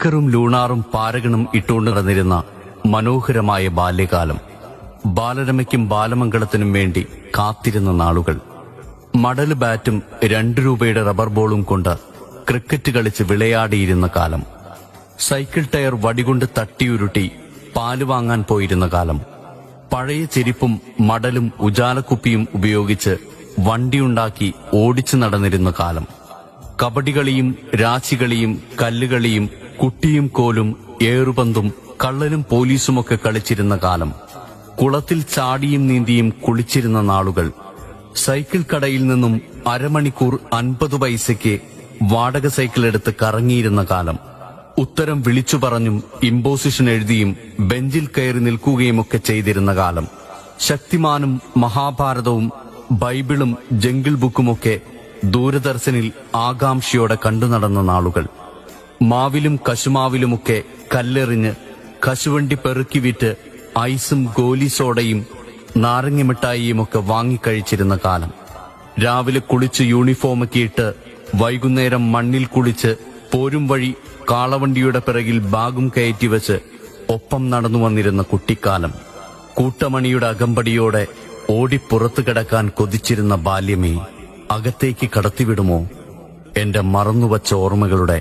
നിക്കറും ലൂണാറും പാരകണും ഇട്ടുകൊണ്ട് നടന്നിരുന്ന മനോഹരമായ ബാല്യകാലം. ബാലരമയ്ക്കും ബാലമംഗളത്തിനും വേണ്ടി കാത്തിരുന്ന നാളുകൾ. മടല് ബാറ്റും 2 രൂപയുടെ റബ്ബർ ബോളും കൊണ്ട് ക്രിക്കറ്റ് കളിച്ച് വിളയാടിയിരുന്ന കാലം. സൈക്കിൾ ടയർ വടികൊണ്ട് തട്ടിയുരുട്ടി പാല് വാങ്ങാൻ പോയിരുന്ന കാലം. പഴയ ചെരിപ്പും മടലും ഉജാലക്കുപ്പിയും ഉപയോഗിച്ച് വണ്ടിയുണ്ടാക്കി ഓടിച്ചു നടന്നിരുന്ന കാലം. കബഡികളിയും രാശികളിയും കല്ലുകളിയും കുട്ടിയും കോലും ഏറുപന്തും കള്ളനും പോലീസുമൊക്കെ കളിച്ചിരുന്ന കാലം. കുളത്തിൽ ചാടിയും നീന്തിയും കുളിച്ചിരുന്ന നാളുകൾ. സൈക്കിൾ കടയിൽ നിന്നും അരമണിക്കൂർ 50 പൈസയ്ക്ക് വാടക സൈക്കിൾ എടുത്ത് കറങ്ങിയിരുന്ന കാലം. ഉത്തരം വിളിച്ചു പറഞ്ഞും ഇമ്പോസിഷൻ എഴുതിയും ബെഞ്ചിൽ കയറി നിൽക്കുകയുമൊക്കെ ചെയ്തിരുന്ന കാലം. ശക്തിമാനും മഹാഭാരതവും ബൈബിളും ജംഗിൾ ബുക്കുമൊക്കെ ദൂരദർശനിൽ ആകാംക്ഷയോടെ കണ്ടു നടന്ന നാളുകൾ. മാവിലും കശുമാവിലുമൊക്കെ കല്ലെറിഞ്ഞ് കശുവണ്ടി പെറുക്കി വിറ്റ് ഐസും ഗോലി സോഡയും നാരങ്ങമിഠായിയുമൊക്കെ വാങ്ങിക്കഴിച്ചിരുന്ന കാലം. രാവിലെ കുളിച്ച് യൂണിഫോമൊക്കെ ഇട്ട് വൈകുന്നേരം മണ്ണിൽ കുളിച്ച് പോരും വഴി കാളവണ്ടിയുടെ പിറകിൽ ബാഗും കയറ്റിവെച്ച് ഒപ്പം നടന്നു വന്നിരുന്ന കുട്ടിക്കാലം. കൂട്ടമണിയുടെ അകമ്പടിയോടെ ഓടിപ്പുറത്തു കിടക്കാൻ കൊതിച്ചിരുന്ന ബാല്യമേ, അകത്തേക്ക് കടത്തിവിടുമോ എന്റെ മറന്നുവച്ച ഓർമ്മകളുടെ